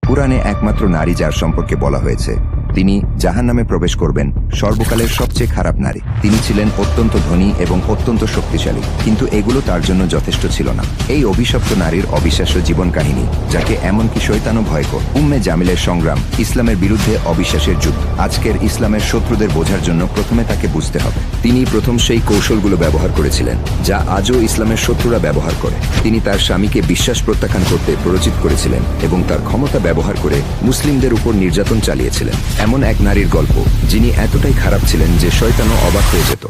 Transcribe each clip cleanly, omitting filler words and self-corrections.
কুরআনে একমাত্র নারী যার সম্পর্কে বলা হয়েছে তিনি জাহান্নামে প্রবেশ করবেন, সর্বকালের সবচেয়ে খারাপ নারী। তিনি ছিলেন অত্যন্ত ধনী এবং অত্যন্ত শক্তিশালী, কিন্তু এগুলো তার জন্য যথেষ্ট ছিল না। এই অভিশপ্ত নারীর অবিশ্বাস্য জীবন কাহিনী, যাকে এমনকি শয়তানও ভয় করে। উম্মে জামিলের সংগ্রাম, ইসলামের বিরুদ্ধে অবিশ্বাসের যুদ্ধ। আজকের ইসলামের শত্রুদের বোঝার জন্য প্রথমে তাকে বুঝতে হবে। তিনি প্রথম সেই কৌশলগুলো ব্যবহার করেছিলেন যা আজও ইসলামের শত্রুরা ব্যবহার করে। তিনি তার স্বামীকে বিশ্বাস প্রত্যাখ্যান করতে প্ররোচিত করেছিলেন এবং তার ক্ষমতা ব্যবহার করে মুসলিমদের উপর নির্যাতন চালিয়েছিলেন। এমন এক নারীর গল্প যিনি এতটাই খারাপ ছিলেন যে শয়তানও অবাক হয়ে যেত।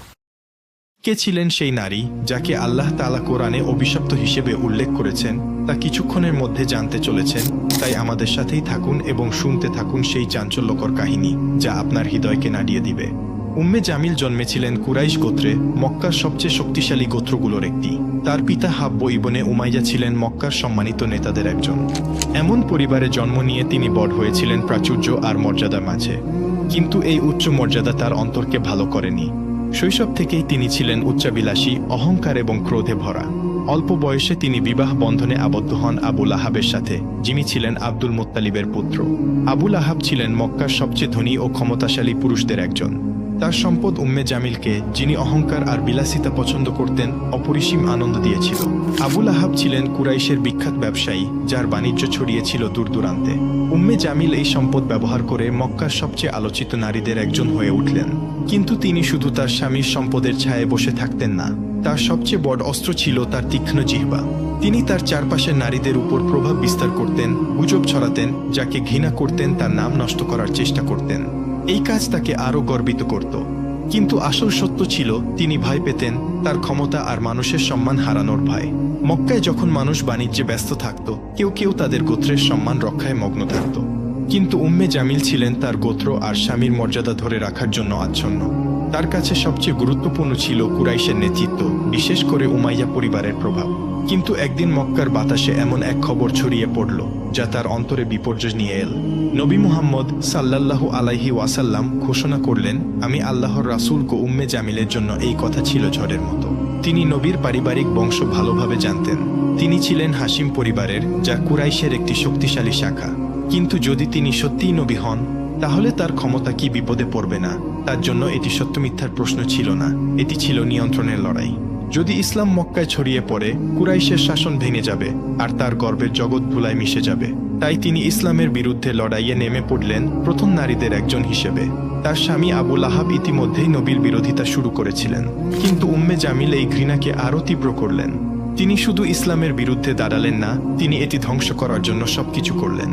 কে ছিলেন সেই নারী যাকে আল্লাহ তাআলা কোরআনে অভিশপ্ত হিসেবে উল্লেখ করেছেন তা কিছুক্ষণের মধ্যে জানতে চলেছেন। তাই আমাদের সাথেই থাকুন এবং শুনতে থাকুন সেই চাঞ্চল্যকর কাহিনী যা আপনার হৃদয়কে নাড়িয়ে দিবে। উম্মে জামিল জন্মেছিলেন কুরাইশ গোত্রে, মক্কার সবচেয়ে শক্তিশালী গোত্রগুলোর একটি। তার পিতা হাব্ব ইবনে উমাইয়া ছিলেন মক্কার সম্মানিত নেতাদের একজন। এমন পরিবারে জন্ম নিয়ে তিনি বড় হয়েছিলেন প্রাচুর্য আর মর্যাদার মাঝে। কিন্তু এই উচ্চ মর্যাদা তার অন্তরকে ভালো করেনি। শৈশব থেকেই তিনি ছিলেন উচ্চাবিলাসী, অহংকার এবং ক্রোধে ভরা। অল্প বয়সে তিনি বিবাহ বন্ধনে আবদ্ধ হন আবু লাহাবের সাথে, যিনি ছিলেন আব্দুল মুত্তালিবের পুত্র। আবু লাহাব ছিলেন মক্কার সবচেয়ে ধনী ও ক্ষমতাশালী পুরুষদের একজন। তার সম্পদ উম্মে জামিলকে, যিনি অহংকার আর বিলাসিতা পছন্দ করতেন, অপরিসীম আনন্দ দিয়েছিল। আবু লাহাব ছিলেন কুরাইশের বিখ্যাত ব্যবসায়ী, যার বাণিজ্য ছড়িয়েছিল দূর দূরান্তে। উম্মে জামিল এই সম্পদ ব্যবহার করে মক্কার সবচেয়ে আলোচিত নারীদের একজন হয়ে উঠলেন। কিন্তু তিনি শুধু তার স্বামীর সম্পদের ছায়ায় বসে থাকতেন না। তার সবচেয়ে বড় অস্ত্র ছিল তার তীক্ষ্ণ জিহ্বা। তিনি তার চারপাশের নারীদের উপর প্রভাব বিস্তার করতেন, গুজব ছড়াতেন, যাকে ঘৃণা করতেন তার নাম নষ্ট করার চেষ্টা করতেন। এই কাজ তাকে আরও গর্বিত করত। কিন্তু আসল সত্য ছিল তিনি ভয় পেতেন, তার ক্ষমতা আর মানুষের সম্মান হারানোর ভয়। মক্কায় যখন মানুষ বাণিজ্যে ব্যস্ত থাকত, কেউ কেউ তাদের গোত্রের সম্মান রক্ষায় মগ্ন থাকত। কিন্তু উম্মে জামিল ছিলেন তার গোত্র আর স্বামীর মর্যাদা ধরে রাখার জন্য আচ্ছন্ন। তার কাছে সবচেয়ে গুরুত্বপূর্ণ ছিল কুরাইশের নেতৃত্ব, বিশেষ করে উমাইয়া পরিবারের প্রভাব। কিন্তু একদিন মক্কার বাতাসে এমন এক খবর ছড়িয়ে পড়ল যা তার অন্তরে বিপর্যয় নিয়ে এল। নবী মুহাম্মদ সাল্লাল্লাহু আলাইহি ওয়াসাল্লাম ঘোষণা করলেন, আমি আল্লাহর রাসূল। উম্মে জামিলের জন্য এই কথা ছিল ঝড়ের মতো। তিনি নবীর পারিবারিক বংশ ভালোভাবে জানতেন। তিনি ছিলেন হাশিম পরিবারের, যা কুরাইশের একটি শক্তিশালী শাখা। কিন্তু যদি তিনি সত্যিই নবী হন, তাহলে তার ক্ষমতা কি বিপদে পড়বে না? তার জন্য এটি সত্য মিথ্যার প্রশ্ন ছিল না, এটি ছিল নিয়ন্ত্রণের লড়াই। যদি ইসলাম মক্কায় ছড়িয়ে পড়ে, কুরাইশের শাসন ভেঙে যাবে আর তার গর্বের জগৎ ধুলায় মিশে যাবে। তাই তিনি ইসলামের বিরুদ্ধে লড়াইয়ে নেমে পড়লেন, প্রথম নারীদের একজন হিসেবে। তার স্বামী আবু লাহাব ইতিমধ্যেই নবীর বিরোধিতা শুরু করেছিলেন, কিন্তু উম্মে জামিল এই ঘৃণাকে আরও তীব্র করলেন। তিনি শুধু ইসলামের বিরুদ্ধে দাঁড়ালেন না, তিনি এটি ধ্বংস করার জন্য সবকিছু করলেন।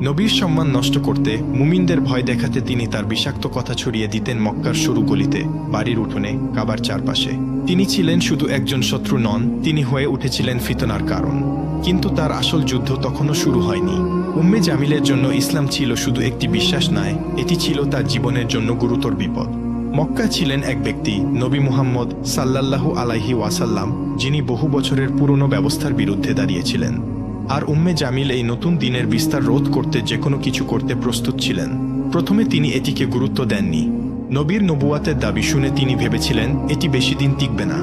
নবীর সম্মান নষ্ট করতে, মুমিনদের ভয় দেখাতে তিনি তার বিষাক্ত কথা ছড়িয়ে দিতেন মক্কার সরু গলিতে, বাড়ির উঠোনে, কাবার চারপাশে। তিনি ছিলেন শুধু একজন শত্রু নন, তিনি হয়ে উঠেছিলেন ফিতনার কারণ। কিন্তু তার আসল যুদ্ধ তখনও শুরু হয়নি। উম্মে জামিলের জন্য ইসলাম ছিল শুধু একটি বিশ্বাস নয়, এটি ছিল তার জীবনের জন্য গুরুতর বিপদ। মক্কা ছিলেন এক ব্যক্তি, নবী মুহাম্মদ সাল্লাল্লাহু আলাইহি ওয়াসাল্লাম, যিনি বহু বছরের পুরনো ব্যবস্থার বিরুদ্ধে দাঁড়িয়েছিলেন। আর উম্মে জামিল এই নতুন দিনের বিস্তার রোধ করতে যে কোনো কিছু করতে প্রস্তুত ছিলেন। প্রথমে তিনি এটিকে গুরুত্ব দেননি। নবীর নবুয়াতের দাবি শুনে তিনি ভেবেছিলেন এটি বেশি দিন টিকবে না।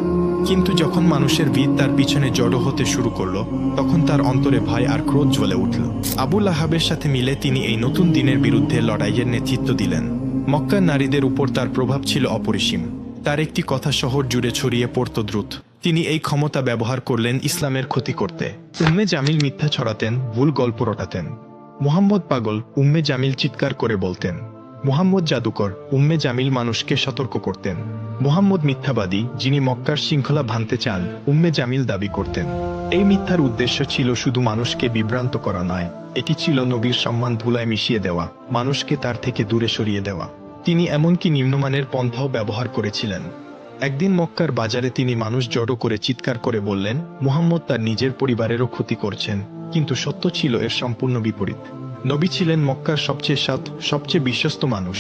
কিন্তু যখন মানুষের ভিড় তার পিছনে জড়ো হতে শুরু করলো, তখন তার অন্তরে ভয় আর ক্রোধ জ্বলে উঠল। আবু লাহাবের সাথে মিলে তিনি এই নতুন দিনের বিরুদ্ধে লড়াইয়ের নেতৃত্ব দিলেন। মক্কার নারীদের উপর তার প্রভাব ছিল অপরিসীম। তার একটি কথা শহর জুড়ে ছড়িয়ে পড়ত দ্রুত। তিনি এই ক্ষমতা ব্যবহার করলেন ইসলামের ক্ষতি করতে। উম্মে জামিল মিথ্যা ছড়াতেন, ভুল গল্প রটাতেন। মুহাম্মদ পাগল, উম্মে জামিল চিৎকার করে বলতেন। মুহাম্মদ জাদুকর, উম্মে জামিল মানুষকে সতর্ক করতেন। মুহাম্মদ মিথ্যাবাদী, যিনি মক্কার শৃঙ্খলা ভাঙতে চান, উম্মে জামিল দাবি করতেন। এই মিথ্যার উদ্দেশ্য ছিল শুধু মানুষকে বিভ্রান্ত করা নয়, এটি ছিল নবীর সম্মান ধুলায় মিশিয়ে দেওয়া, মানুষকে তার থেকে দূরে সরিয়ে দেওয়া। তিনি এমনকি নিম্নমানের পন্থাও ব্যবহার করেছিলেন। একদিন মক্কার বাজারে তিনি মানুষ জড়ো করে চিৎকার করে বললেন, মুহাম্মদ তার নিজের পরিবারেরও ক্ষতি করছেন। কিন্তু সত্য ছিল এর সম্পূর্ণ বিপরীত। নবী ছিলেন মক্কার সবচেয়ে সৎ, সবচেয়ে বিশ্বস্ত মানুষ।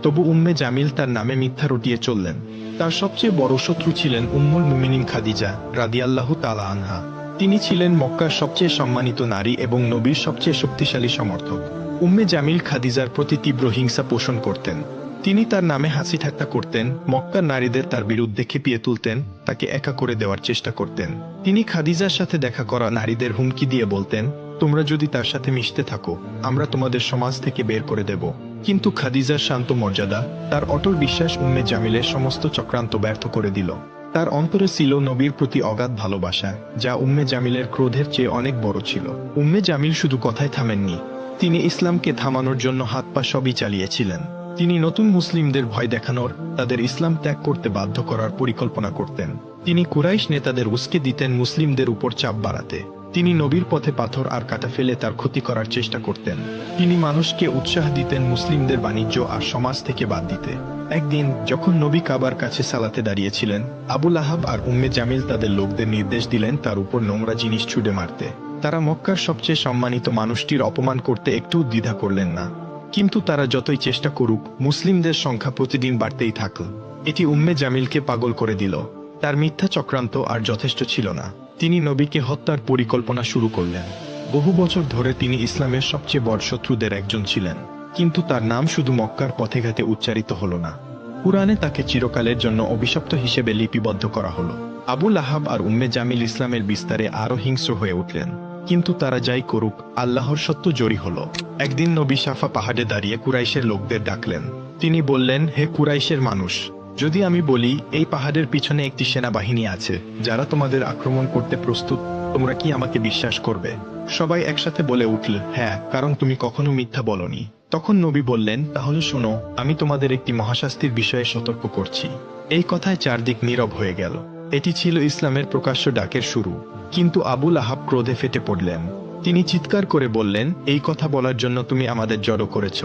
তবু উম্মে জামিল তার নামে মিথ্যা রটিয়ে চললেন। তার সবচেয়ে বড় শত্রু ছিলেন উম্মুল মুমিনিন খাদিজা রাদিয়াল্লাহু তাআলা আনহা। তিনি ছিলেন মক্কার সবচেয়ে সম্মানিত নারী এবং নবীর সবচেয়ে শক্তিশালী সমর্থক। উম্মে জামিল খাদিজার প্রতি তীব্র হিংসা পোষণ করতেন। তিনি তার নামে হাসি ঠাট্টা করতেন, মক্কার নারীদের তার বিরুদ্ধে খেপিয়ে তুলতেন, তাকে একা করে দেওয়ার চেষ্টা করতেন। তিনি খাদিজার সাথে দেখা করা নারীদের হুমকি দিয়ে বলতেন, তোমরা যদি তার সাথে মিশতে থাকো আমরা তোমাদের সমাজ থেকে বের করে দেব। কিন্তু খাদিজার শান্ত মর্যাদা, তার অটল বিশ্বাস উম্মে জামিলের সমস্ত চক্রান্ত ব্যর্থ করে দিল। তার অন্তরে ছিল নবীর প্রতি অগাধ ভালোবাসা, যা উম্মে জামিলের ক্রোধের চেয়ে অনেক বড় ছিল। উম্মে জামিল শুধু কথায় থামেননি, তিনি ইসলামকে থামানোর জন্য হাত পা সবই চালিয়েছিলেন। তিনি নতুন মুসলিমদের ভয় দেখানোর, তাদের ইসলাম ত্যাগ করতে বাধ্য করার পরিকল্পনা করতেন। তিনি কুরাইশ নেতাদের উস্কে দিতেন মুসলিমদের উপর চাপ বাড়াতে। তিনি নবীর পথে পাথর আর কাঁটা ফেলে তার ক্ষতি করার চেষ্টা করতেন। তিনি মানুষকে উৎসাহ দিতেন মুসলিমদের বাণিজ্য আর সমাজ থেকে বাদ দিতে। একদিন যখন নবী কাবার কাছে সালাতে দাঁড়িয়েছিলেন, আবু লাহাব আর উম্মে জামিল তাদের লোকদের নির্দেশ দিলেন তার উপর নোংরা জিনিস ছুঁড়ে মারতে। তারা মক্কার সবচেয়ে সম্মানিত মানুষটির অপমান করতে একটু দ্বিধা করলেন না। কিন্তু তারা যতই চেষ্টা করুক, মুসলিমদের সংখ্যা প্রতিদিন বাড়তেই থাকল। এটি উম্মে জামিলকে পাগল করে দিল। তার মিথ্যা চক্রান্ত আর যথেষ্ট ছিল না, তিনি নবীকে হত্যার পরিকল্পনা শুরু করলেন। বহু বছর ধরে তিনি ইসলামের সবচেয়ে বড় শত্রুদের একজন ছিলেন, কিন্তু তার নাম শুধু মক্কার পথে ঘাটে উচ্চারিত হল না, কুরআনে তাকে চিরকালের জন্য অভিশপ্ত হিসেবে লিপিবদ্ধ করা হলো। আবু লাহাব আর উম্মে জামিল ইসলামের বিস্তারে আরো হিংস্র হয়ে উঠলেন। কিন্তু তারা যাই করুক, আল্লাহর সত্য জয়ী হলো। একদিন নবী সাফা পাহাড়ে দাঁড়িয়ে কুরাইশের লোকদের ডাকলেন। তিনি বললেন, হে কুরাইশের মানুষ, যদি আমি বলি এই পাহাড়ের পিছনে একটি সেনাবাহিনী আছে যারা তোমাদের আক্রমণ করতে প্রস্তুত, তোমরা কি আমাকে বিশ্বাস করবে? সবাই একসাথে বলে উঠল, হ্যাঁ, কারণ তুমি কখনো মিথ্যা বলনি। তখন নবী বললেন, তাহলে শোনো, আমি তোমাদের একটি মহাশাস্তির বিষয়ে সতর্ক করছি। এই কথায় চারদিক নীরব হয়ে গেল। এটি ছিল ইসলামের প্রকাশ্য ডাকের শুরু। কিন্তু আবু লাহাব ক্রোধে ফেটে পড়লেন। তিনি চিৎকার করে বললেন, এই কথা বলার জন্য তুমি আমাদের জড়ো করেছ,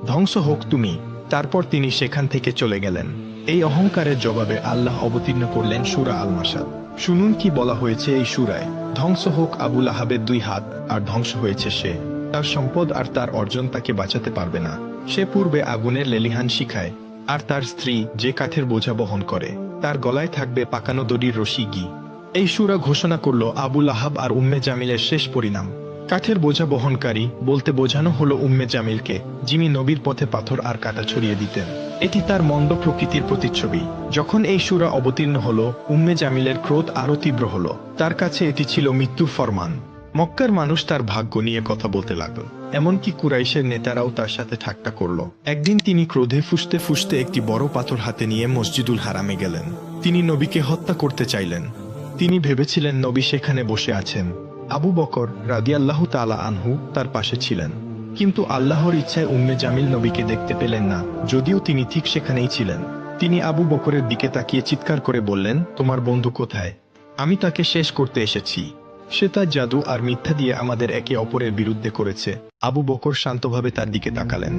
ধ্বংস হোক তুমি। তারপর তিনি সেখান থেকে চলে গেলেন। এই অহংকারের জবাবে আল্লাহ অবতীর্ণ করলেন সূরা আল মাসাদ। শুনুন কি বলা হয়েছে এই সূরায়। ধ্বংস হোক আবু লাহাবের 2 হাত, আর ধ্বংস হয়েছে সে। তার সম্পদ আর তার অর্জন তাকে বাঁচাতে পারবে না। সে পূর্বে আগুনের লেলিহান শিখায়, আর তার স্ত্রী যে কাঠের বোঝা বহন করে, তার গলায় থাকবে পাকানো দড়ির রশি ঘি। এই সূরা ঘোষণা করল আবু লাহাব আর উম্মে জামিলের শেষ পরিণাম। কাঠের বোঝা বহনকারী বলতে বোঝানো হলো উম্মে জামিলকে, যিনি নবীর পথে পাথর আর কাঁটা ছড়িয়ে দিতেন। এটি তার মন্দ প্রকৃতির প্রতিচ্ছবি। যখন এই সূরা অবতীর্ণ হলো, উম্মে জামিলের ক্রোধ আরো তীব্র হলো। তার কাছে এটি ছিল মৃত্যুর ফরমান। মক্কার মানুষ তার ভাগ্য নিয়ে কথা বলতে লাগল। এমনকি কুরাইশের নেতারাও তার সাথে ঠাট্টা করল। একদিন তিনি ক্রোধে ফুঁসতে ফুঁসতে একটি বড় পাথর হাতে নিয়ে মসজিদুল হারামে গেলেন। তিনি নবীকে হত্যা করতে চাইলেন। তিনি ভেবেছিলেন নবী সেখানে বসে আছেন। আবু বকর রাদিয়াল্লাহু তাআলা আনহু তার পাশে ছিলেন। কিন্তু আল্লাহর ইচ্ছায় উম্মে জামিল নবীকে দেখতে পেলেন না, যদিও তিনি ঠিক সেখানেই ছিলেন। তিনি আবু বকরের দিকে তাকিয়ে চিৎকার করে বললেন, তোমার বন্ধু কোথায়? আমি তাকে শেষ করতে এসেছি। সে তার জাদু আর মিথ্যা দিয়ে আমাদের একে অপরের বিরুদ্ধে করেছে। আবু বকর শান্তভাবে তার দিকে তাকালেন।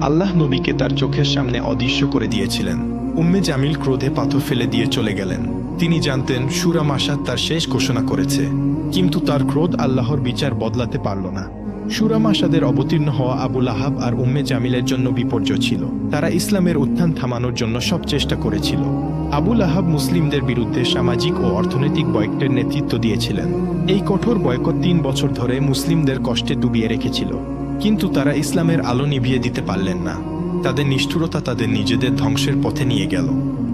আল্লাহ নবীকে তার চোখের সামনে অদৃশ্য করে দিয়েছিলেন। উম্মে জামিল ক্রোধে পাথর ফেলে দিয়ে চলে গেলেন। তিনি জানতেন সূরা মাসাদ তার শেষ ঘোষণা করেছে, কিন্তু তার ক্রোধ আল্লাহর বিচার বদলাতে পারল না। সূরা মাসাদের অবতীর্ণ হওয়া আবু লাহাব আর উম্মে জামিলের জন্য বিপর্যয় ছিল। তারা ইসলামের উত্থান থামানোর জন্য সব চেষ্টা করেছিল। আবু লাহাব মুসলিমদের বিরুদ্ধে সামাজিক ও অর্থনৈতিক বয়কটের নেতৃত্ব দিয়েছিলেন। এই কঠোর বয়কট 3 বছর ধরে মুসলিমদের কষ্টে ডুবিয়ে রেখেছিল। কিন্তু তারা ইসলামের আলো নিভিয়ে দিতে পারলেন না। তাদের নিষ্ঠুরতা তাদের নিজেদের ধ্বংসের পথে নিয়ে গেল।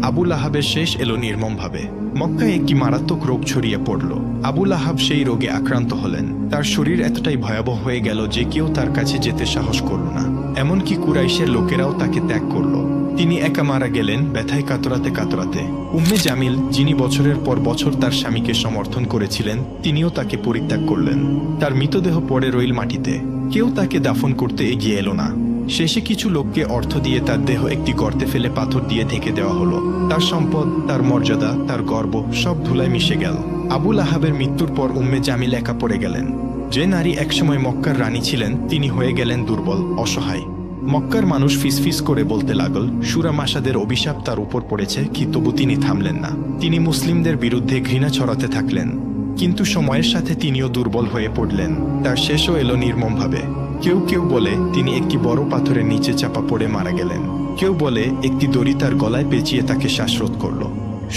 আবু লাহাবের শেষ এলো নির্মমভাবে। মক্কায় একটি মারাত্মক রোগ ছড়িয়ে পড়ল। আবু লাহাব সেই রোগে আক্রান্ত হলেন। তার শরীর এতটাই ভয়াবহ হয়ে গেল যে কেউ তার কাছে যেতে সাহস করল না। এমনকি কুরাইশের লোকেরাও তাকে ত্যাগ করল। তিনি একা মারা গেলেন, ব্যথায় কাতরাতে কাতরাতে। উম্মে জামিল, যিনি বছরের পর বছর তার স্বামীকে সমর্থন করেছিলেন, তিনিও তাকে পরিত্যাগ করলেন। তার মৃতদেহ পড়ে রইল মাটিতে। কেউ তাকে দাফন করতে এগিয়ে এলো না। শেষে কিছু লোককে অর্থ দিয়ে তার দেহ একটি গর্তে ফেলে পাথর দিয়ে ঢেকে দেওয়া হলো। তার সম্পদ, তার মর্যাদা, তার গর্ব সব ধুলায় মিশে গেল। আবু লাহাবের মৃত্যুর পর উম্মে জামিল একা পড়ে গেলেন। যে নারী একসময় মক্কার রানী ছিলেন, তিনি হয়ে গেলেন দুর্বল, অসহায়। মক্কার মানুষ ফিসফিস করে বলতে লাগল, সূরা মাসাদের অভিশাপ তার উপর পড়েছে, কি তবু তিনি থামলেন না। তিনি মুসলিমদের বিরুদ্ধে ঘৃণা ছড়াতে থাকলেন। কিন্তু সময়ের সাথে তিনিও দুর্বল হয়ে পড়লেন। তার শেষও এলো নির্মমভাবে। কেউ কেউ বলে তিনি একটি বড় পাথরের নিচে চাপা পড়ে মারা গেলেন। কেউ বলে একটি দড়ি তার গলায় পেঁচিয়ে তাকে শ্বাসরোধ করল।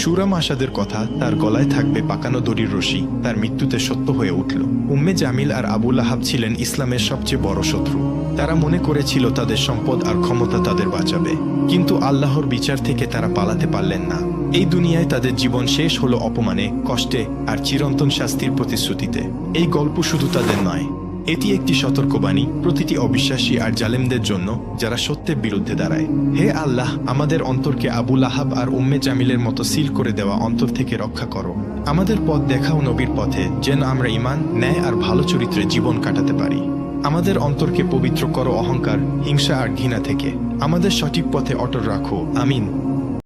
সূরা মাসাদের কথা, তার গলায় থাকবে পাকানো দড়ির রশি, তার মৃত্যুতে সত্য হয়ে উঠল। উম্মে জামিল আর আবু লাহাব ছিলেন ইসলামের সবচেয়ে বড় শত্রু। তারা মনে করেছিল তাদের সম্পদ আর ক্ষমতা তাদের বাঁচাবে। কিন্তু আল্লাহর বিচার থেকে তারা পালাতে পারলেন না। এই দুনিয়ায় তাদের জীবন শেষ হলো অপমানে, কষ্টে আর চিরন্তন শাস্তির প্রতিশ্রুতিতে। এই গল্প শুধু তাদের নয়, এটি একটি সতর্কবাণী প্রতিটি অবিশ্বাসী আর জালেমদের জন্য যারা সত্যের বিরুদ্ধে দাঁড়ায়। হে আল্লাহ, আমাদের অন্তরকে আবু লাহাব আর উম্মে জামিলের মতো সিল করে দেওয়া অন্তর থেকে রক্ষা করো। আমাদের পথ দেখাও নবীর পথে, যেন আমরা ঈমান, ন্যায় আর ভালো চরিত্রে জীবন কাটাতে পারি। আমাদের অন্তরকে পবিত্র করো অহংকার, হিংসা আর ঘৃণা থেকে। আমাদের সঠিক পথে অটল রাখো। আমিন।